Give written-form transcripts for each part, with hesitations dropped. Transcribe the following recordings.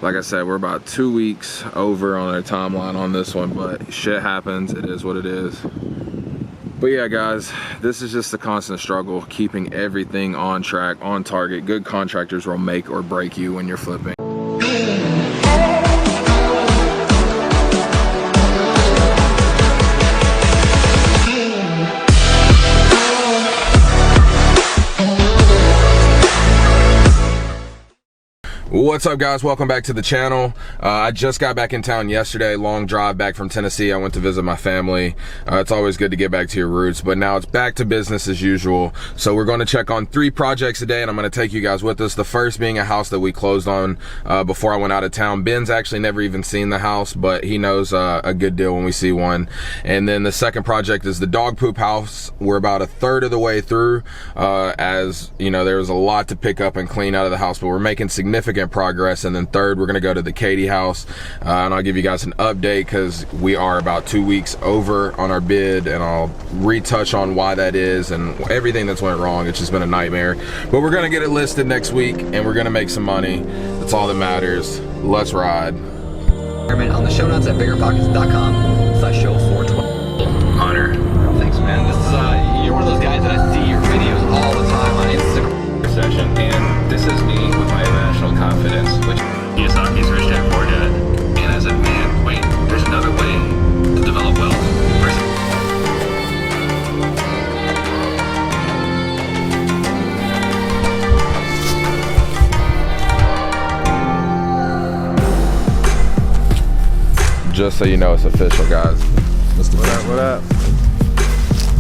Like I said, we're about 2 weeks over on our timeline on this one, but shit happens. It is what it is. But yeah, guys, this is just a constant struggle, keeping everything on track, on target. Good contractors will make or break you when you're flipping. What's up, guys? Welcome back to the channel. I just got back in town yesterday, long drive back from Tennessee. I went to visit my family. It's always good to get back to your roots, but now it's back to business as usual. So we're going to check on 3 projects today, and I'm going to take you guys with us. The first being a house that we closed on before I went out of town. Ben's actually never even seen the house, but he knows a good deal when we see one. And then the second project is the dog poop house. We're about a third of the way through. As you know, there was a lot to pick up and clean out of the house, but we're making significant progress. And then third, we're gonna go to the Katy house, and I'll give you guys an update because we are about 2 weeks over on our bid, and I'll retouch on why that is and everything that's went wrong. It's just been a nightmare, but we're gonna get it listed next week and we're gonna make some money. That's all that matters. Let's ride. On the show notes at biggerpockets.com/show412. Hunter. Thanks, man. This is you're one of those guys that I see your videos all the time on Instagram. Session, and this is me with my irrational confidence, which is Aki's rich dad poor dad. And I said, man, wait, there's another way to develop wealth. Just so you know, it's official, guys. What up, what up?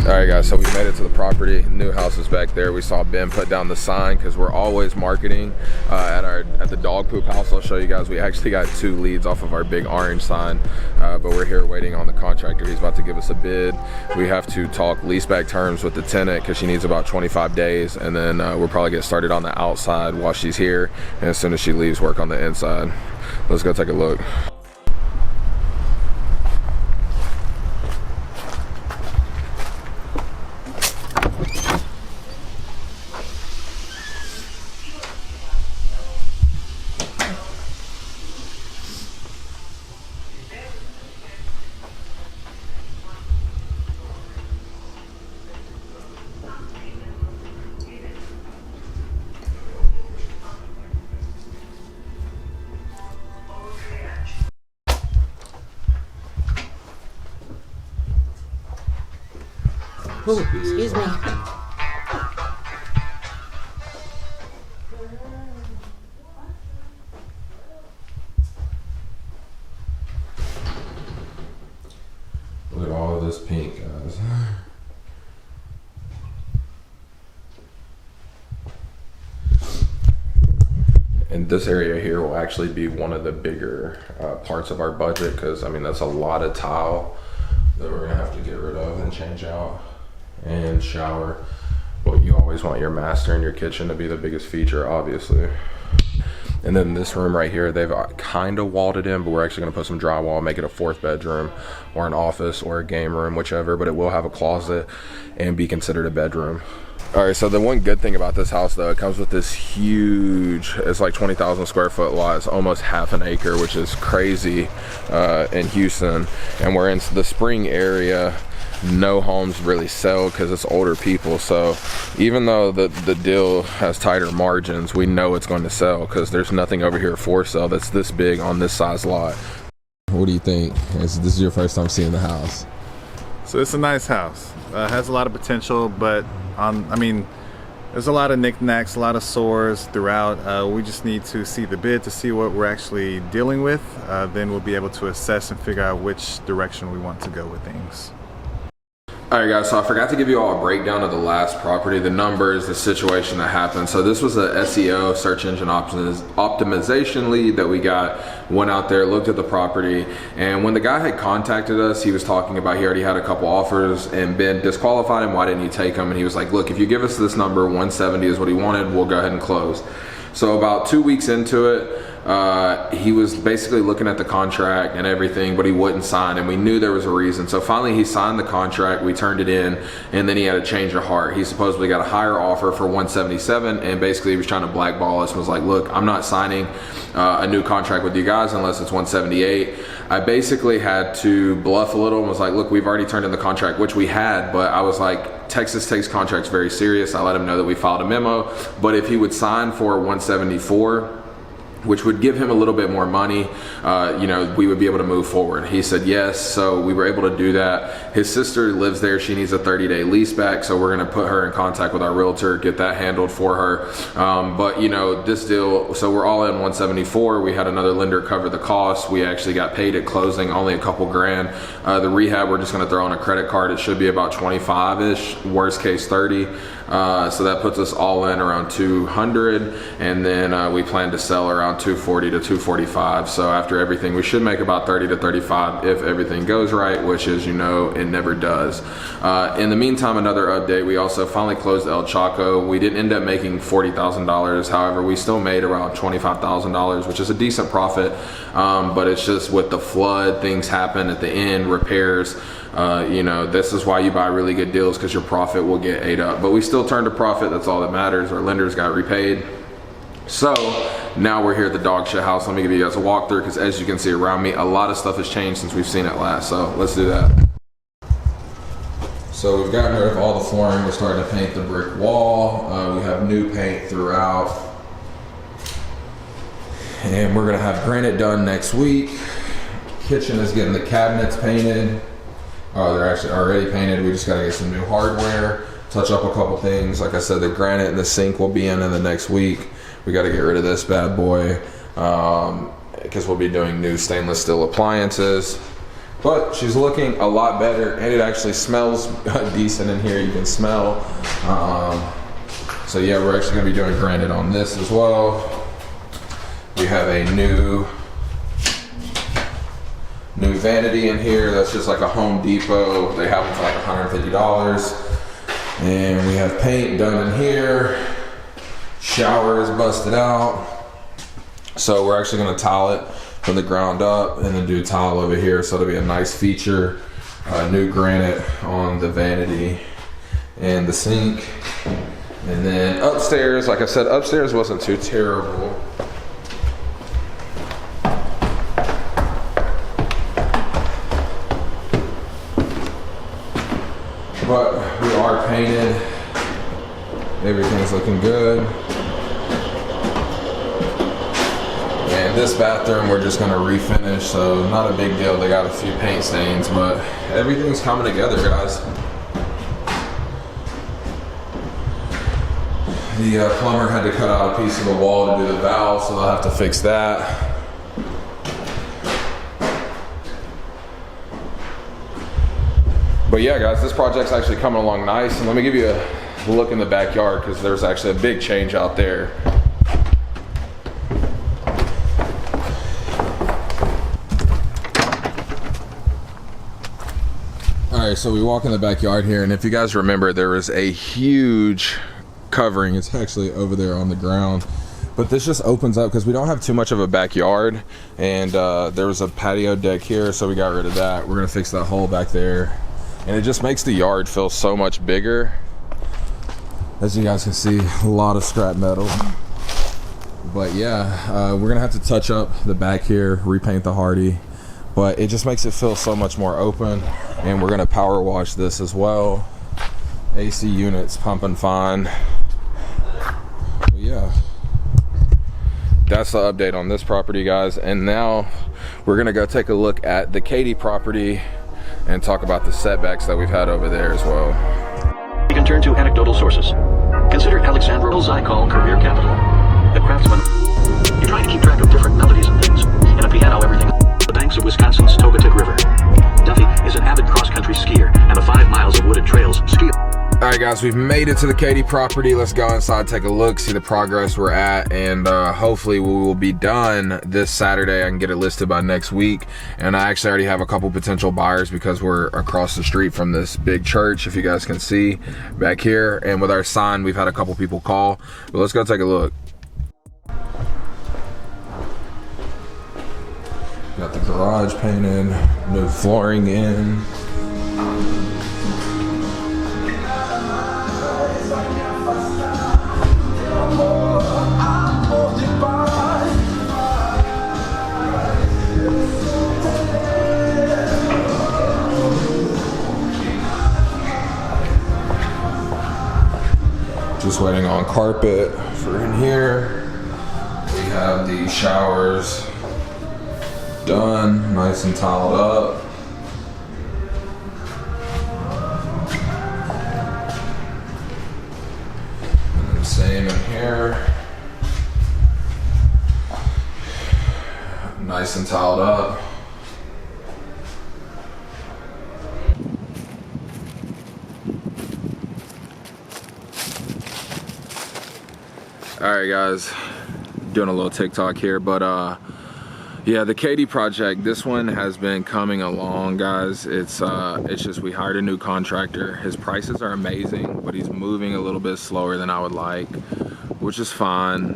Alright, guys, so we made it to the property. New house is back there. We saw Ben put down the sign because we're always marketing at the dog poop house. I'll show you guys. We actually got 2 leads off of our big orange sign, but we're here waiting on the contractor. He's about to give us a bid. We have to talk leaseback terms with the tenant because she needs about 25 days, and then we'll probably get started on the outside while she's here, and as soon as she leaves, work on the inside. Let's go take a look. Ooh, excuse me. Look at all of this pink, guys. And this area here will actually be one of the bigger parts of our budget because, I mean, that's a lot of tile that we're gonna have to get rid of and change out. And shower. But you always want your master in your kitchen to be the biggest feature, obviously. And then this room right here, they've kind of walled it in, but we're actually gonna put some drywall, make it a 4th bedroom or an office or a game room, whichever, but it will have a closet and be considered a bedroom. All right, so the one good thing about this house, though, it comes with this huge, it's like 20,000 square foot lot. It's almost half an acre, which is crazy in Houston. And we're in the spring area. No homes really sell because it's older people, so even though the deal has tighter margins, we know it's going to sell because there's nothing over here for sale that's this big on this size lot. What do you think? This is your first time seeing the house. So it's a nice house. Has a lot of potential, but I mean, there's a lot of knickknacks, a lot of sores throughout. We just need to see the bid to see what we're actually dealing with. Then we'll be able to assess and figure out which direction we want to go with things. Alright guys, so I forgot to give you all a breakdown of the last property, the numbers, the situation that happened. So this was a SEO, search engine optimization lead that we got, went out there, looked at the property, and when the guy had contacted us, he was talking about he already had a couple offers and Ben disqualified him. Why didn't you take them? And he was like, look, if you give us this number, 170 is what he wanted, we'll go ahead and close. So about 2 weeks into it, he was basically looking at the contract and everything, but he wouldn't sign, and we knew there was a reason. So finally he signed the contract, we turned it in, and then he had a change of heart. He supposedly got a higher offer for 177, and basically he was trying to blackball us and was like, look, I'm not signing a new contract with you guys unless it's 178. I basically had to bluff a little and was like, look, we've already turned in the contract, which we had, but I was like, Texas takes contracts very serious. I let him know that we filed a memo, but if he would sign for 174, which would give him a little bit more money, you know, we would be able to move forward. He said yes, so we were able to do that. His sister lives there. She needs a 30-day lease back, so we're gonna put her in contact with our realtor, get that handled for her. But you know, this deal, so we're all in 174. We had another lender cover the cost. We actually got paid at closing, only a couple grand. The rehab, we're just gonna throw on a credit card. It should be about 25-ish, worst case 30. So that puts us all in around 200, and then we plan to sell around 240 to 245. So after everything, we should make about 30 to 35 if everything goes right, which, as you know, it never does. In the meantime, another update, we also finally closed El Chaco. We didn't end up making $40,000. However, we still made around $25,000, which is a decent profit. But it's just with the flood, things happen at the end, repairs. You know, this is why you buy really good deals, because your profit will get ate up. But we still turned a profit. That's all that matters. Our lenders got repaid. So now we're here at the dog shit house. Let me give you guys a walkthrough, because as you can see around me, a lot of stuff has changed since we've seen it last. So let's do that. So we've gotten rid of all the flooring. We're starting to paint the brick wall. We have new paint throughout. And we're gonna have granite done next week. Kitchen is getting the cabinets painted. Oh, they're actually already painted. We just gotta get some new hardware, touch up a couple things. Like I said, the granite and the sink will be in the next week. We gotta get rid of this bad boy because we'll be doing new stainless steel appliances. But she's looking a lot better, and it actually smells decent in here. You can smell. So yeah, we're actually gonna be doing granite on this as well. We have a new vanity in here. That's just like a Home Depot. They have them for like $150. And we have paint done in here. Shower is busted out. So we're actually gonna tile it from the ground up and then do tile over here. So it'll be a nice feature. New granite on the vanity and the sink. And then upstairs, like I said, upstairs wasn't too terrible. But we are painted. Everything's looking good. And this bathroom we're just gonna refinish, so not a big deal. They got a few paint stains, but everything's coming together, guys. The plumber had to cut out a piece of the wall to do the valve, so they'll have to fix that. But yeah, guys, this project's actually coming along nice. And let me give you a look in the backyard, because there's actually a big change out there. All right, so we walk in the backyard here, and if you guys remember, there was a huge covering. It's actually over there on the ground. But this just opens up because we don't have too much of a backyard, and there was a patio deck here, so we got rid of that. We're gonna fix that hole back there. And it just makes the yard feel so much bigger. As you guys can see, a lot of scrap metal. But yeah, we're gonna have to touch up the back here, repaint the Hardy. But it just makes it feel so much more open. And we're gonna power wash this as well. AC units pumping fine. But yeah, that's the update on this property, guys. And now we're gonna go take a look at the Katy property and talk about the setbacks that we've had over there as well. You can turn to anecdotal sources. Consider Alexandra Icall career capital. A craftsman. You're trying to keep track of different melodies and things. In a piano, everything. The banks of Wisconsin's Togatic River. Duffy is an avid cross-country skier and the 5 miles of wooded trails ski. All right, guys, we've made it to the Katy property. Let's go inside, take a look, see the progress we're at, and hopefully we will be done this Saturday. I can get it listed by next week. And I actually already have a couple potential buyers because we're across the street from this big church, if you guys can see back here. And with our sign, we've had a couple people call. But let's go take a look. Got the garage painted, new flooring in. Just waiting on carpet for in here. We have the showers done, nice and tiled up. And then same in here. Nice and tiled up. All right, guys, doing a little TikTok here, but yeah, the Katy project, this one has been coming along, guys. It's just we hired a new contractor. His prices are amazing, but he's moving a little bit slower than I would like, which is fine.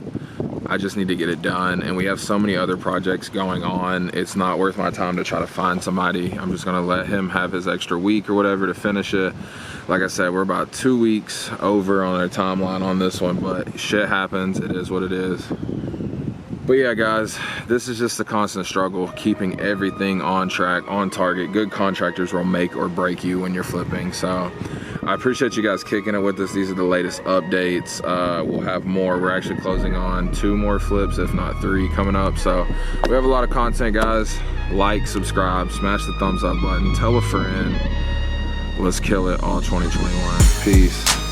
I just need to get it done, and we have so many other projects going on. It's not worth my time to try to find somebody. I'm just gonna let him have his extra week or whatever to finish it. Like I said, we're about 2 weeks over on our timeline on this one, but shit happens. It is what it is. But yeah, guys, this is just a constant struggle, keeping everything on track, on target. Good contractors will make or break you when you're flipping. So I appreciate you guys kicking it with us. These are the latest updates. We'll have more. We're actually closing on 2 more flips, if not 3, coming up. So we have a lot of content, guys. Like, subscribe, smash the thumbs up button, tell a friend. Let's kill it all 2021. Peace.